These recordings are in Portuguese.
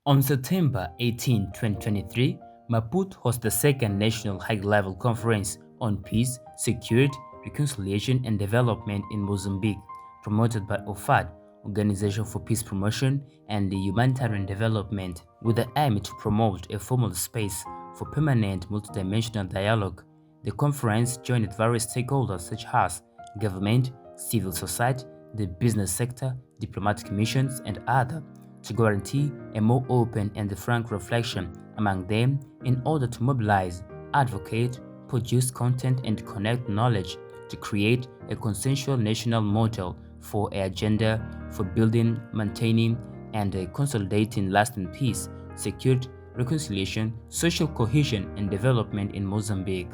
On September 18, 2023, Maputo hosted the second National High-Level Conference on Peace, Security, Reconciliation and Development in Mozambique, promoted by ORPHAD, Organization for Peace Promotion and Humanitarian Development, with the aim to promote a formal space for permanent multidimensional dialogue. The conference joined various stakeholders such as government, civil society, the business sector, diplomatic missions, and others, to guarantee a more open and frank reflection among them in order to mobilize, advocate, produce content and connect knowledge to create a consensual national model for an agenda for building, maintaining, and consolidating lasting peace, security, reconciliation, social cohesion, and development in Mozambique.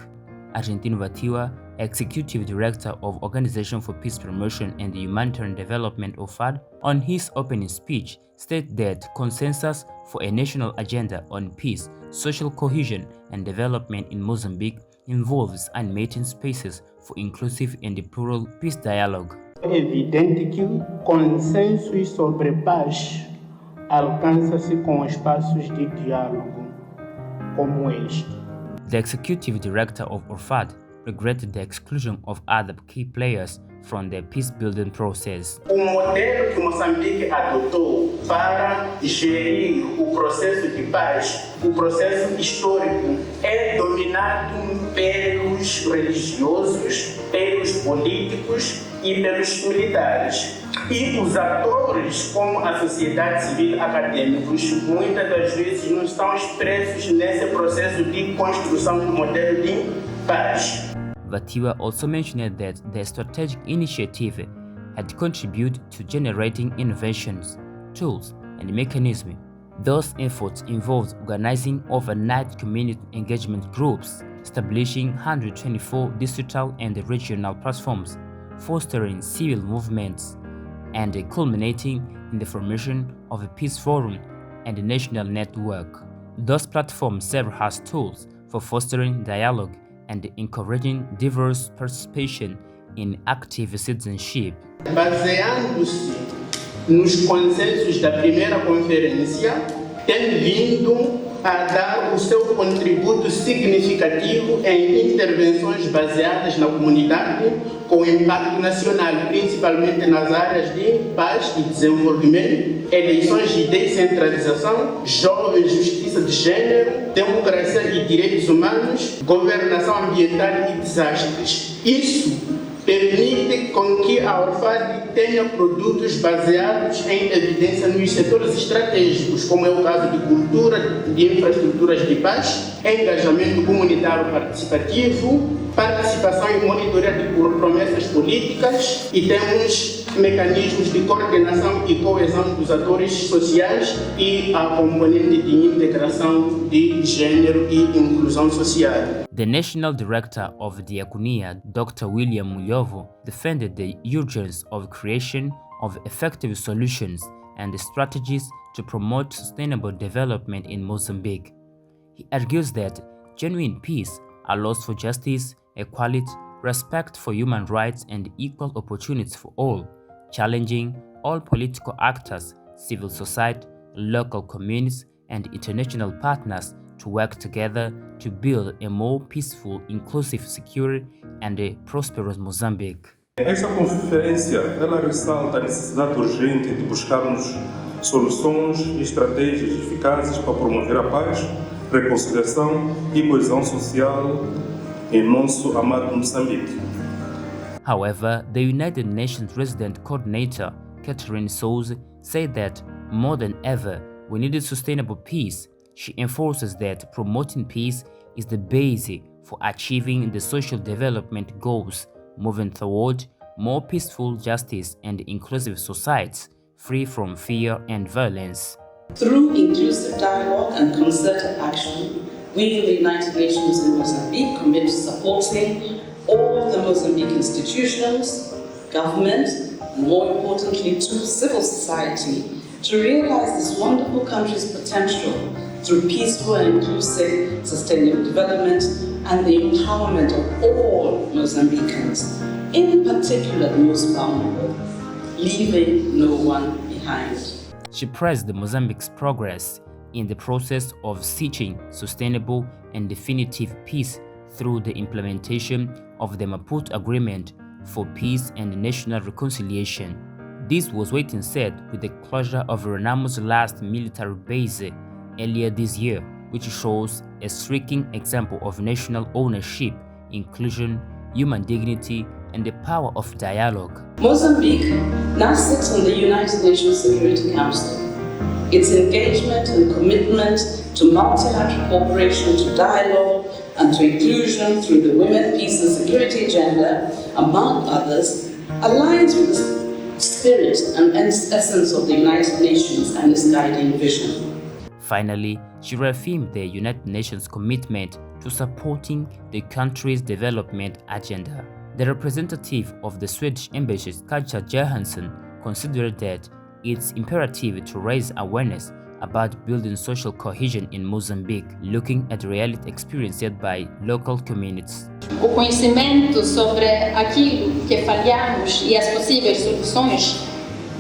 Argentino Vatiwa, Executive Director of Organization for Peace Promotion and Humanitarian Development ORPHAD, on his opening speech, stated that consensus for a national agenda on peace, social cohesion, and development in Mozambique involves animating spaces for inclusive and plural peace dialogue. É evidente que o consenso sobre paz alcança-se com espaços de diálogo como este. The executive director of ORPHAD regretted the exclusion of other key players from the peace-building process. O modelo que Moçambique adotou para gerir o processo de paz, o processo histórico, é dominado pelos religiosos, pelos políticos e pelos militares. E os atores, como a sociedade civil acadêmicos, muitas das vezes não estão expressos nesse processo de construção do modelo de paz. Vatiwa also mentioned that the strategic initiative had contributed to generating innovations, tools, and mechanisms. Those efforts involved organizing overnight community engagement groups, establishing 124 distrital and regional platforms, fostering civil movements, and culminating in the formation of a peace forum and a national network. Those platforms serve as tools for fostering dialogue and encouraging diverse participation in active citizenship. Baseando-se nos consensos da primeira conferência, tem vindo a dar o seu contributo significativo em intervenções baseadas na comunidade com impacto nacional, principalmente nas áreas de paz e desenvolvimento, eleições de descentralização, jovens, justiça de gênero, democracia e direitos humanos, governação ambiental e desastres. Isso permite com que a ORPHAD tenha produtos baseados em evidência nos setores estratégicos, como é o caso de cultura, de infraestruturas de paz, engajamento comunitário participativo, participação e monitoria de promessas políticas, e temos mecanismos de coordenação e coesão dos atores sociais e a componente de integração de gênero e inclusão social. The National Director of Diaconia, Dr. William Mulhovo, defended the urgence of creation of effective solutions and strategies to promote sustainable development in Mozambique. He argues that genuine peace allows for justice, equality, respect for human rights, and equal opportunities for all, challenging all political actors, civil society, local communities, and international partners to work together to build a more peaceful, inclusive, secure, and a prosperous Mozambique. Esta conferência, ela ressalta a necessidade urgente de buscarmos soluções e estratégias eficazes para promover a paz, reconciliação e coesão social em nosso amado Moçambique. However, the United Nations Resident Coordinator, Catherine Souza, said that more than ever, we needed sustainable peace. She enforces that promoting peace is the basis for achieving the social development goals, moving toward more peaceful, justice, and inclusive societies, free from fear and violence. Through inclusive dialogue and concerted action, we in the United Nations in Mozambique commit to supporting all the Mozambique institutions, government, and more importantly to civil society to realize this wonderful country's potential through peaceful and inclusive sustainable development and the empowerment of all Mozambicans, in particular the most vulnerable, leaving no one behind. She praised Mozambique's progress, in the process of seeking sustainable and definitive peace through the implementation of the Maputo Agreement for Peace and National Reconciliation. This was waiting said with the closure of Renamo's last military base earlier this year, which shows a striking example of national ownership, inclusion, human dignity, and the power of dialogue. Mozambique now sits on the United Nations Security Council. Its engagement and commitment to multilateral cooperation, to dialogue, and to inclusion through the Women, Peace and Security agenda, among others, aligns with the spirit and essence of the United Nations and its guiding vision. Finally, she reaffirmed the United Nations commitment to supporting the country's development agenda. The representative of the Swedish embassy, Katja Johansson, considered that it's imperative to raise awareness about building social cohesion in Mozambique, looking at the reality experienced by local communities. O conhecimento sobre aquilo que falhamos e as possíveis soluções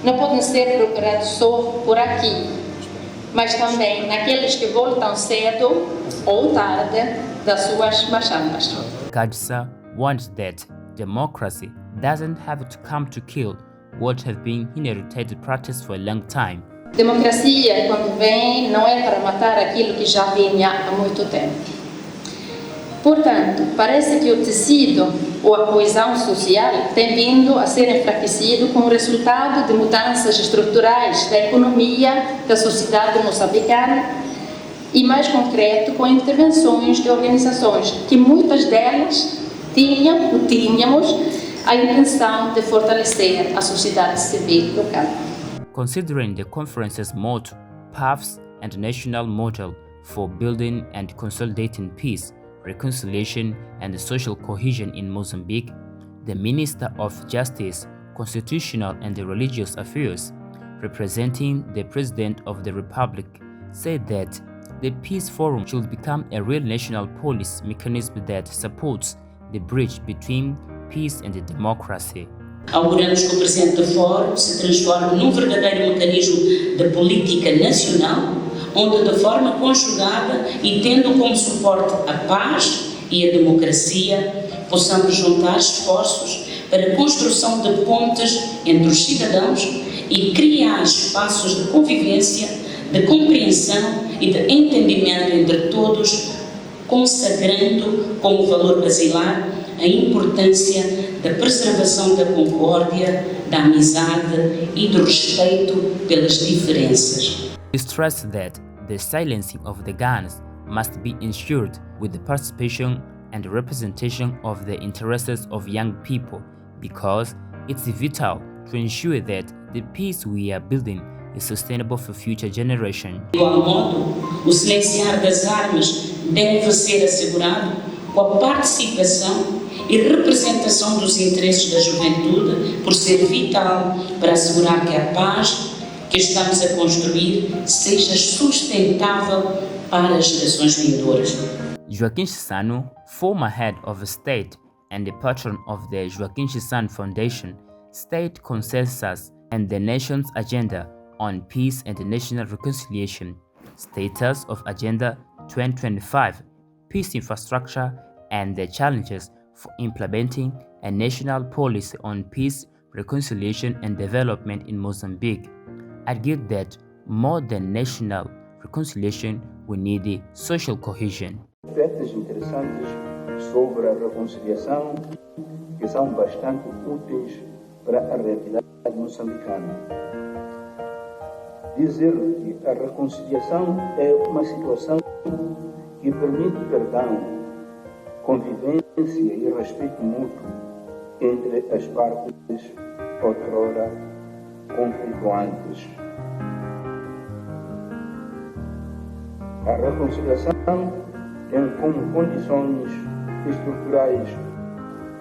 não podem ser procurados só por aqui, mas também naqueles que voltam cedo ou tarde das suas machamas. Katja warned that democracy doesn't have to come to kill what have been inherited practice for a long time. Democracia, quando vem, não é para matar aquilo que já vinha há muito tempo. Portanto, parece que o tecido ou a coesão social tem vindo a ser enfraquecido como resultado de mudanças estruturais da economia da sociedade moçambicana e, mais concreto, com intervenções de organizações que muitas delas tínhamos a intenção de fortalecer a sociedade civil local. Considering the conference's motto, Paths and National Model for Building and Consolidating Peace, Reconciliation and Social Cohesion in Mozambique, the Minister of Justice, Constitutional and Religious Affairs, representing the President of the Republic, said that the Peace Forum should become a real national policy mechanism that supports the bridge between peace and democracy. Auguramos que o presente fórum se transforme num verdadeiro mecanismo de política nacional, onde de forma conjugada e tendo como suporte a paz e a democracia, possamos juntar esforços para a construção de pontes entre os cidadãos e criar espaços de convivência, de compreensão e de entendimento entre todos, consagrando como valor basilar a importância da preservação da concórdia, da amizade e do respeito pelas diferenças. He stressed that the silencing of the guns must be ensured with the participation and representation of the interests of young people, because it's vital to ensure that the peace we are building is sustainable for future generations. De igual modo, o silenciar das armas deve ser assegurado com a participação e representação dos interesses da juventude, por ser vital para assegurar que a paz que estamos a construir seja sustentável para as gerações vindouras. Joaquim Chissano, former head of state and the patron of the Joaquim Chissano Foundation, state consensus and the nation's agenda on peace and national reconciliation, status of Agenda 2025, peace infrastructure, and the challenges for implementing a national policy on peace, reconciliation, and development in Mozambique, argued that more than national reconciliation, we need social cohesion. Aspectos interessantes sobre a reconciliação que são bastante úteis para a realidade moçambicana. Dizer que a reconciliação é uma situação que permite perdão, convivência e respeito mútuo entre as partes outrora conflituantes. A reconciliação tem como condições estruturais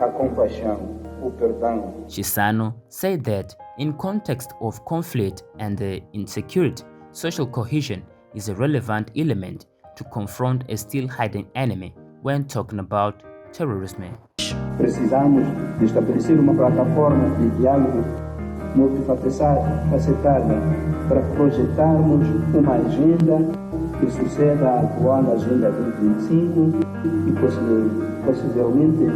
a compaixão, o perdão. Chissano said that in context of conflict and insecurity, social cohesion is a relevant element to confront a still hidden enemy when talking about terrorism. Precisamos de estabelecer uma plataforma de diálogo multifacetada para projetarmos uma agenda que suceda à atual Agenda 2025 e possivelmente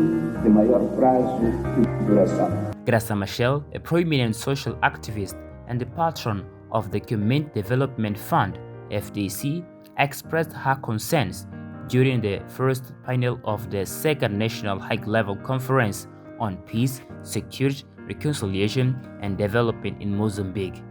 de maior prazo e duração. Graça Machel, a prominent social activist and the patron of the Community Development Fund, FDC, expressed her concerns during the first panel of the second National High-Level Conference on Peace, Security, Reconciliation and Development in Mozambique.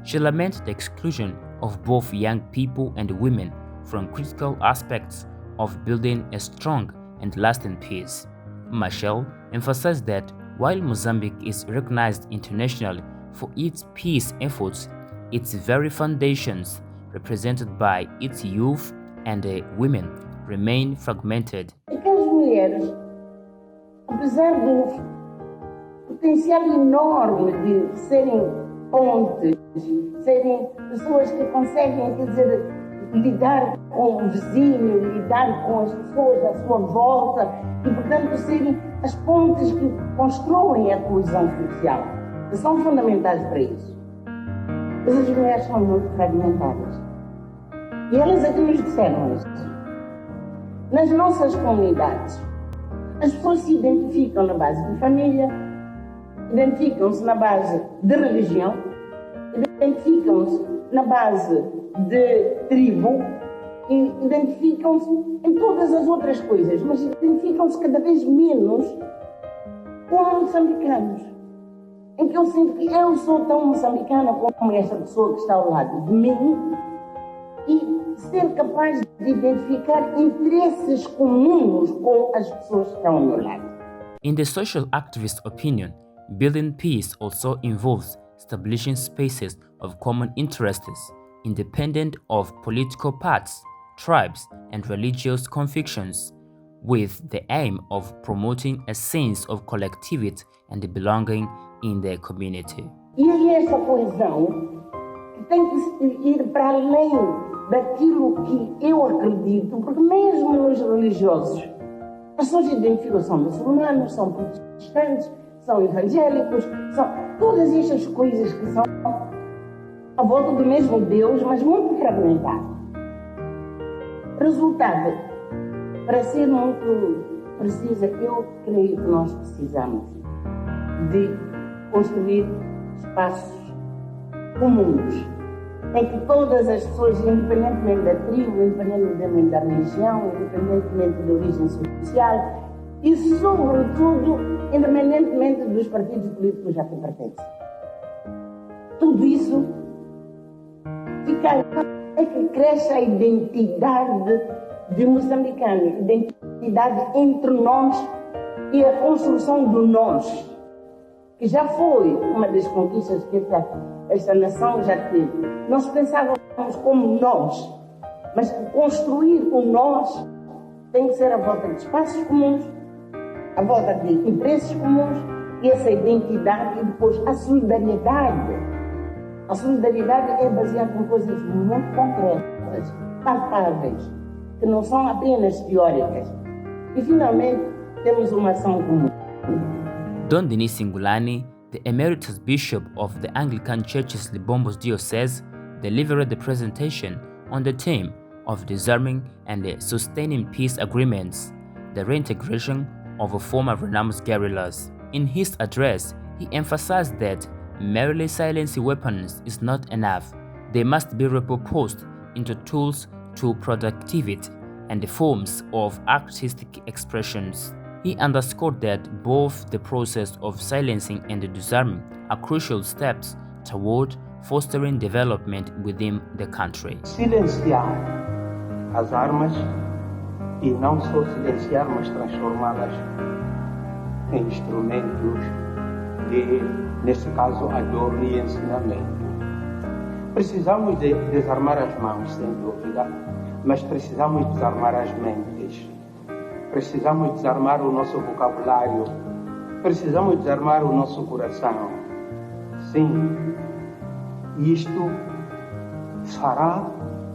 She lamented the exclusion of both young people and women from critical aspects of building a strong and lasting peace. Machel emphasized that while Mozambique is recognized internationally for its peace efforts, its very foundations, represented by its youth and women, remain fragmented. Aquelas mulheres, apesar do potencial enorme de serem pontes, serem pessoas que conseguem, quer dizer, lidar com o vizinho, lidar com as pessoas à sua volta e, portanto, serem as pontes que constroem a coesão social, que são fundamentais para isso. Mas as mulheres são muito fragmentadas. E elas é que nos disseram isso. Nas nossas comunidades, as pessoas se identificam na base de família, identificam-se na base de religião, identificam-se na base de tribo e identificam-se em todas as outras coisas, mas identificam-se cada vez menos como moçambicanos. Em que eu sinto que eu sou tão moçambicana como esta pessoa que está ao lado de mim e ser capaz de identificar interesses comuns com as pessoas que estão ao meu lado. In the social activist opinion, building peace also involves establishing spaces of common interests, independent of political parties, tribes, and religious convictions, with the aim of promoting a sense of collectivity and belonging in the community. E é essa coesão que tem que ir para além daquilo que eu acredito, porque mesmo nos religiosos, as pessoas identificam, são muçulmanos, são protestantes, são evangélicos, são todas estas coisas que são à volta do mesmo Deus, mas muito fragmentado. Resultado, para ser muito precisa, eu creio que nós precisamos de construir espaços comuns, em que todas as pessoas, independentemente da tribo, independentemente da religião, independentemente da origem social e, sobretudo, independentemente dos partidos políticos a que pertencem. Tudo isso é que cresce a identidade de moçambicano, identidade entre nós e a construção do nós, que já foi uma das conquistas que esta nação já teve. Nós pensávamos como nós, mas construir o nós tem que ser à volta de espaços comuns, à volta de interesses comuns e essa identidade e depois a solidariedade. A solidariedade é baseada em coisas muito concretas, palpáveis, que não são apenas teóricas. E finalmente temos uma ação comum. Don Denis Singulani, the Emeritus Bishop of the Anglican Church's Libombos Diocese, delivered the presentation on the theme of disarming and sustaining peace agreements, the reintegration of former renounced guerrillas. In his address, he emphasized that merely silencing weapons is not enough. They must be repurposed into tools to productivity and forms of artistic expressions. He underscored that both the process of silencing and disarming are crucial steps toward fostering development within the country. Silenciar as armas e não só silenciar, mas transformá-las em instrumentos de, nesse caso, adorno e ensinamento. Precisamos de desarmar as mãos, sem dúvida, mas precisamos desarmar as mentes. Precisamos desarmar o nosso vocabulário, precisamos desarmar o nosso coração. Sim, isto fará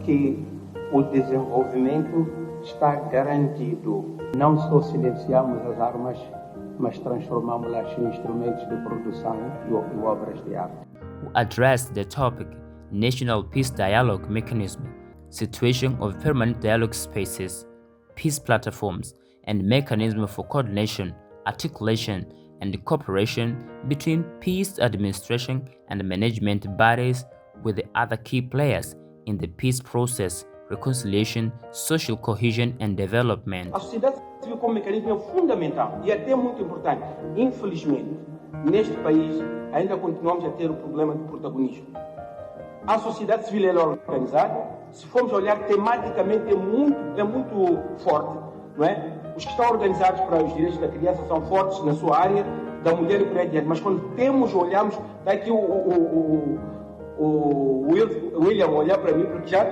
que o desenvolvimento está garantido. Não só silenciamos as armas, mas transformamos-las em instrumentos de produção e obras de arte. Who addressed the topic National Peace Dialogue Mechanism, Situation of Permanent Dialogue Spaces, Peace Platforms, and Mechanism for Coordination, Articulation, and Cooperation between peace administration and management bodies with the other key players in the peace process, reconciliation, social cohesion, and development. A sociedade civil como mecanismo é fundamental e até muito importante. Infelizmente, neste país ainda continuamos a ter o problema do protagonismo. A sociedade civil é organizada, se formos olhar tematicamente é muito forte, não é? Os que estão organizados para os direitos da criança são fortes na sua área, da mulher e por aí adiante, mas quando olhamos, está aqui o William olhar para mim, porque já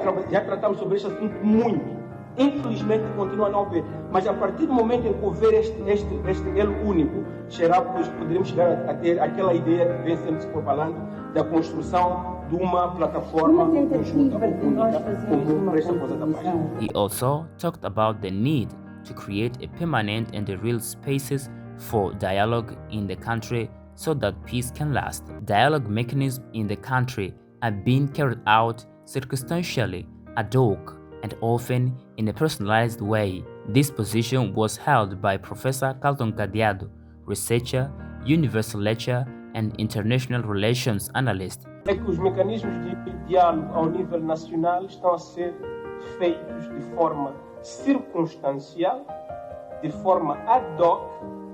tratamos sobre este assunto muito. Infelizmente continua a não haver, mas a partir do momento em que houver este elo único, poderemos chegar a ter aquela ideia que vem sempre se propalando da construção de uma plataforma conjunta ou única como esta coisa da paz. He also talked about the need to create a permanent and real spaces for dialogue in the country so that peace can last. Dialogue mechanisms in the country are being carried out circumstantially, ad hoc, and often in a personalized way. This position was held by Professor Carlton Cadeado, researcher, universal lecturer, and international relations analyst. É que os mecanismos de diálogo ao nível nacional estão a ser feitos de forma circunstancial, de forma ad hoc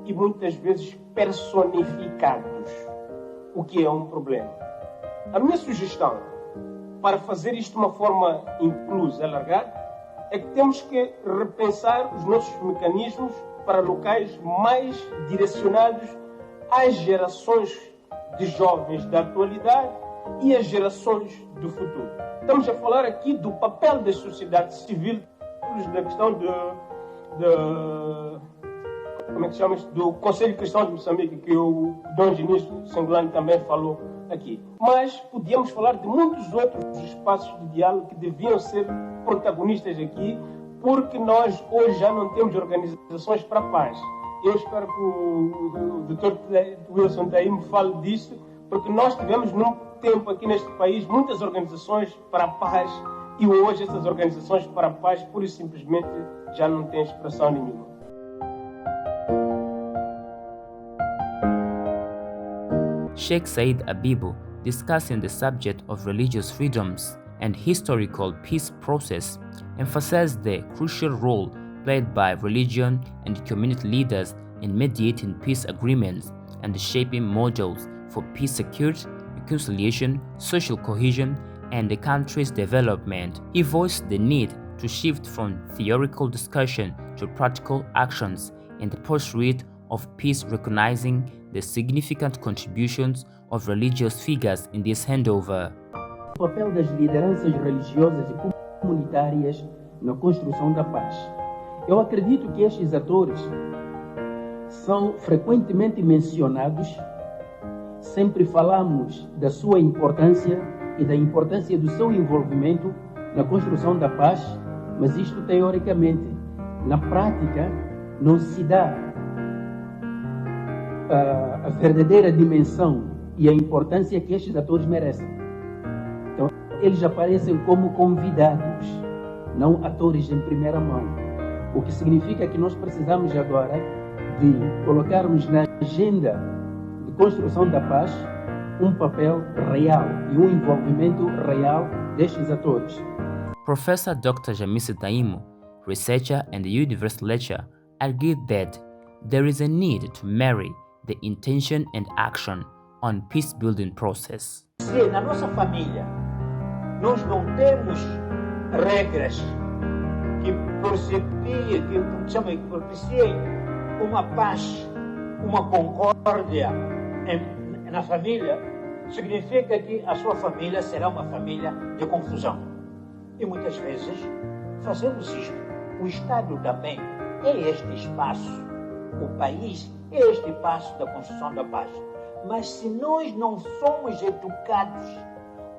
e muitas vezes personificados, o que é um problema. A minha sugestão para fazer isto de uma forma inclusa, alargada, é que temos que repensar os nossos mecanismos para locais mais direcionados às gerações de jovens da atualidade e às gerações do futuro. Estamos a falar aqui do papel da sociedade civil, da questão como é que chama isto? Do Conselho Cristão de Moçambique, que o Dom Diniz Sengulano também falou aqui. Mas podíamos falar de muitos outros espaços de diálogo que deviam ser protagonistas aqui, porque nós hoje já não temos organizações para a paz. Eu espero que o Dr. Wilson daí me fale disso, porque nós tivemos num tempo aqui neste país muitas organizações para a paz e hoje essas organizações para a paz pura e simplesmente já não têm expressão nenhuma. Sheikh Said Abibu, discussing the subject of religious freedoms and historical peace process, emphasized the crucial role played by religion and community leaders in mediating peace agreements and shaping models for peace security, reconciliation, social cohesion, and the country's development. He voiced the need to shift from theoretical discussion to practical actions in the pursuit of peace, recognizing the significant contributions of religious figures in this handover. O papel das lideranças religiosas e comunitárias na construção da paz. Eu acredito que estes atores são frequentemente mencionados, sempre falamos da sua importância e da importância do seu envolvimento na construção da paz, mas isto teoricamente, na prática, não se dá a verdadeira dimensão e a importância que estes atores merecem. Então, eles aparecem como convidados, não atores em primeira mão. O que significa que nós precisamos agora de colocarmos na agenda de construção da paz um papel real e um envolvimento real destes atores. Professor Dr. Jamisi Taimo, researcher and universal lecturer, argued that there is a need to marry the intention and action on peace-building process. Se na nossa família nós não temos regras que propiciem uma paz, uma concórdia na família, significa que a sua família será uma família de confusão. E muitas vezes fazemos isto. O Estado também é este espaço, o país é este espaço da construção da paz. Mas se nós não somos educados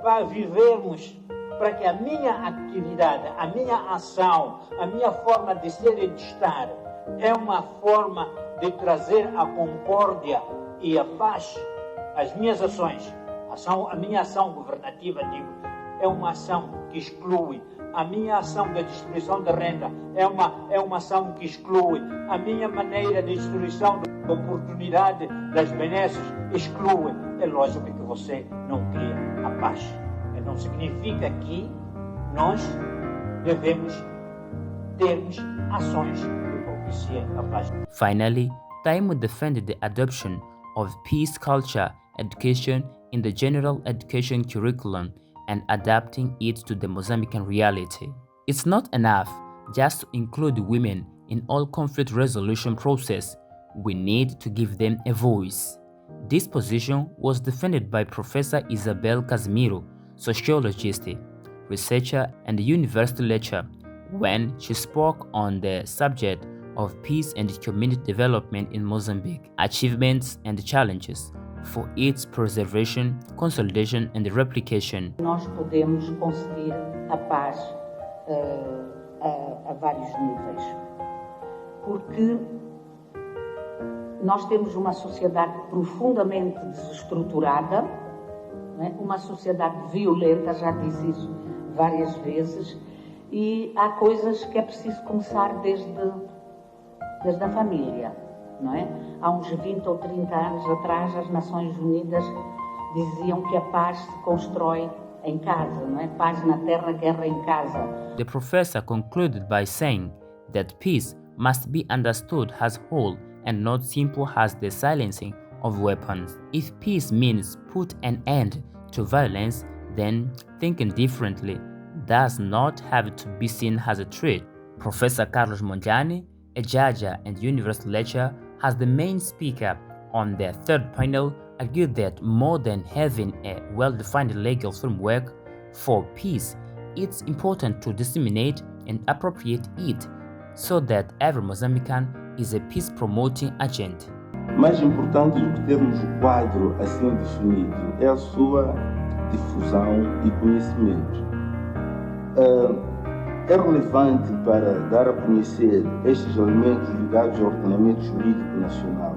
para vivermos, para que a minha atividade, a minha ação, a minha forma de ser e de estar é uma forma de trazer a concórdia e a paz. As minhas ações, a minha ação governativa, digo, é uma ação que exclui. A minha ação de distribuição de renda é uma ação que exclui. A minha maneira de distribuição de oportunidade das benesses exclui. É lógico que você não cria a paz. Não significa que nós devemos termos ações que propiciem a paz. Finally, Taimo defended the adoption of peace culture education in the general education curriculum and adapting it to the Mozambican reality. It's not enough just to include women in all conflict resolution process. We need to give them a voice. This position was defended by Professor Isabel Casimiro, sociologist, researcher, and university lecturer, when she spoke on the subject of peace and community development in Mozambique, achievements and challenges for its preservation, consolidation, and replication. Nós podemos conseguir a paz a vários níveis, porque nós temos uma sociedade profundamente desestruturada, né? Uma sociedade violenta, já disse isso várias vezes, e há coisas que é preciso começar desde a família, não é? Há uns 20 ou 30 anos atrás, as Nações Unidas diziam que a paz se constrói em casa, não é? Paz na terra, guerra em casa. The professor concluded by saying that peace must be understood as whole and not simple as the silencing of weapons. If peace means put an end to violence, then thinking differently does not have to be seen as a threat. Professor Carlos Mondlane, a judge and university lecturer, as the main speaker on the third panel, argued that more than having a well-defined legal framework for peace, it's important to disseminate and appropriate it so that every Mozambican is a peace-promoting agent. Mais importante do que termos o quadro assim definido é a sua difusão e conhecimento. É relevante para dar a conhecer estes elementos ligados ao ordenamento jurídico nacional.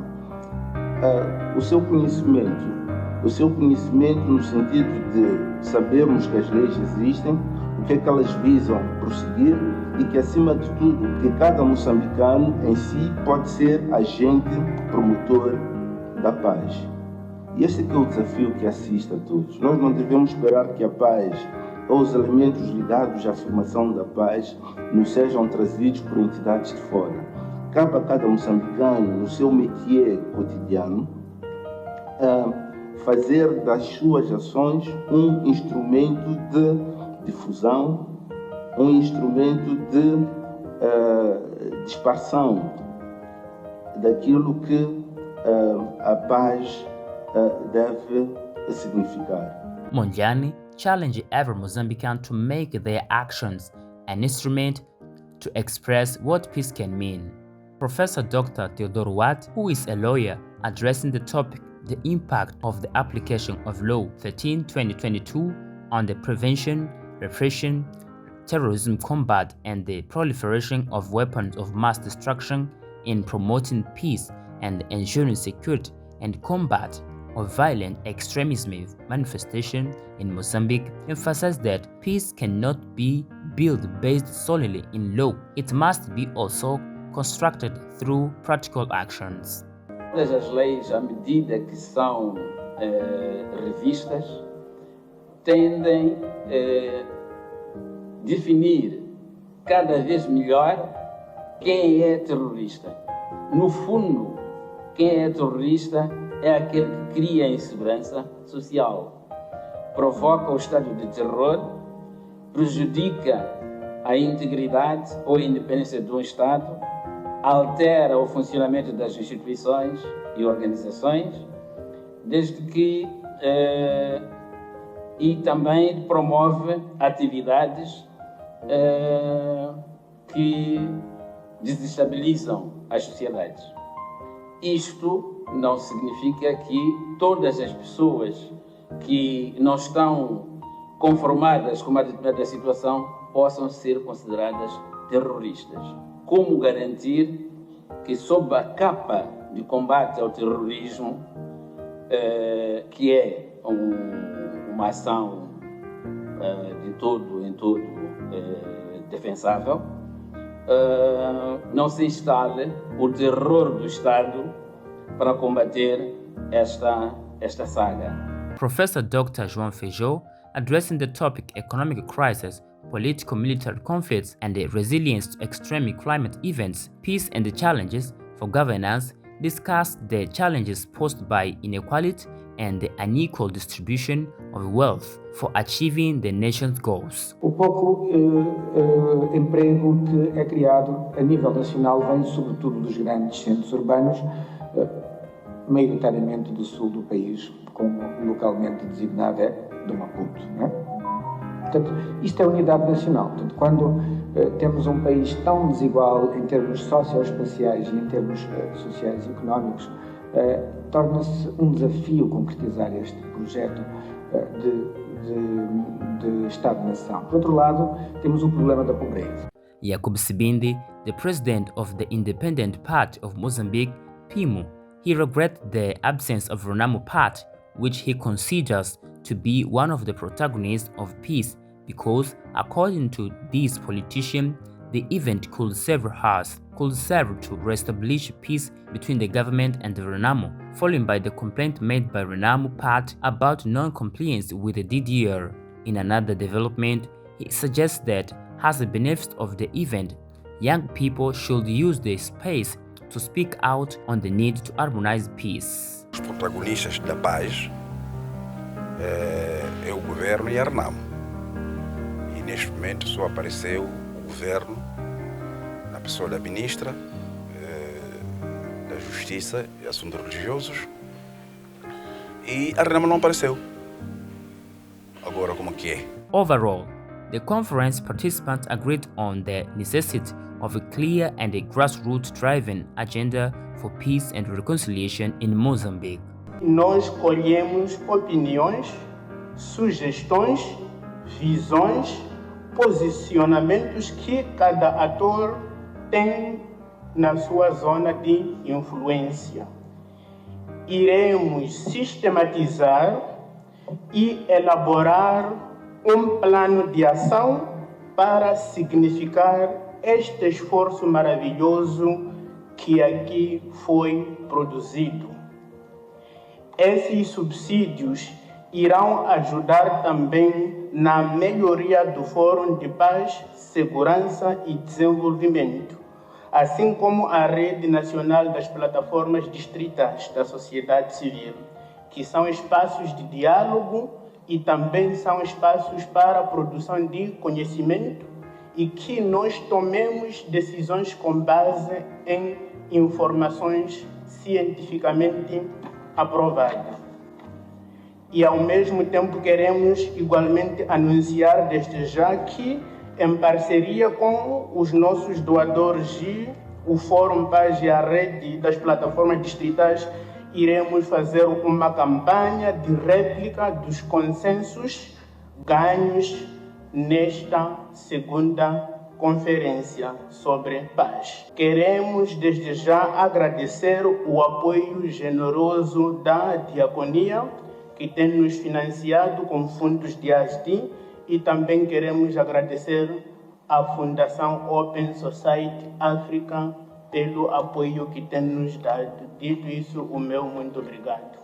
O seu conhecimento no sentido de sabermos que as leis existem, o que é que elas visam prosseguir e que, acima de tudo, que cada moçambicano em si pode ser agente promotor da paz. E este é que é o desafio que assiste a todos. Nós não devemos esperar que a paz ou os elementos ligados à afirmação da paz nos sejam trazidos por entidades de fora. Cabe a cada moçambicano, no seu métier cotidiano, fazer das suas ações um instrumento de difusão, um instrumento de dispersão daquilo que a paz deve significar. Mondlane challenged every Mozambican to make their actions an instrument to express what peace can mean. Professor Dr. Theodore Watt, who is a lawyer, addressing the topic, the impact of the application of Law 13/2022 on the prevention, repression, terrorism combat, and the proliferation of weapons of mass destruction in promoting peace and ensuring security and combat of violent extremism manifestation in Mozambique, emphasized that peace cannot be built based solely in law. It must be also constructed through practical actions. Todas as leis, à medida que são revistas, tendem a definir cada vez melhor quem é terrorista. No fundo, quem é terrorista é aquele que cria a insegurança social, provoca o estado de terror, prejudica a integridade ou a independência de um Estado, altera o funcionamento das instituições e organizações, desde que e também promove atividades que desestabilizam as sociedades. Isto não significa que todas as pessoas que não estão conformadas com uma determinada situação possam ser consideradas terroristas. Como garantir que sob a capa de combate ao terrorismo, que é uma ação de todo em todo defensável, não se instale o terror do Estado para combater esta saga. Professor Dr. João Feijó, addressing the topic economic crisis, political military conflicts, and the resilience to extreme climate events, peace and the challenges for governance, discussed the challenges posed by inequality and the unequal distribution of wealth for achieving the nation's goals. O pouco emprego que é criado a nível nacional vem sobretudo dos grandes centros urbanos, maioritariamente do sul do país, como localmente designado é do Maputo, não é? Portanto, isto é unidade nacional. Portanto, quando temos um país tão desigual em termos socioespaciais e em termos sociais e económicos, torna-se um desafio concretizar este projeto de Estado-nação. Por outro lado, temos o problema da pobreza. Jacob Sibindi, the president of the Independent Party of Mozambique, PIMO, he regretted the absence of RENAMO Party, which he considers to be one of the protagonists of peace because, according to this politician, the event could serve to reestablish peace between the government and the RENAMO, followed by the complaint made by RENAMO Party about non-compliance with the DDR. In another development, he suggests that, as a benefit of the event, young people should use the space to speak out on the need to harmonize peace. Os protagonistas da paz é o governo e a RENAMO. E neste momento só apareceu o governo, na pessoa da ministra da Justiça e Assuntos Religiosos, e a RENAMO não apareceu. Agora como que é? Overall, the conference participants agreed on the necessity of a clear and a grassroots-driven agenda for peace and reconciliation in Mozambique. Nós colhemos opiniões, sugestões, visões, posicionamentos que cada ator tem na sua zona de influência. Iremos sistematizar e elaborar um plano de ação para significar este esforço maravilhoso que aqui foi produzido. Esses subsídios irão ajudar também na melhoria do Fórum de Paz, Segurança e Desenvolvimento, assim como a Rede Nacional das Plataformas Distritais da Sociedade Civil, que são espaços de diálogo e também são espaços para a produção de conhecimento e que nós tomemos decisões com base em informações cientificamente aprovadas. E ao mesmo tempo queremos igualmente anunciar desde já que, em parceria com os nossos doadores e o Fórum Paz e a Rede das Plataformas Distritais, iremos fazer uma campanha de réplica dos consensos ganhos nesta segunda conferência sobre paz. Queremos desde já agradecer o apoio generoso da Diaconia, que tem nos financiado com fundos de ASD, e também queremos agradecer à Fundação Open Society Africa pelo apoio que tem nos dado. Dito isso, o meu muito obrigado.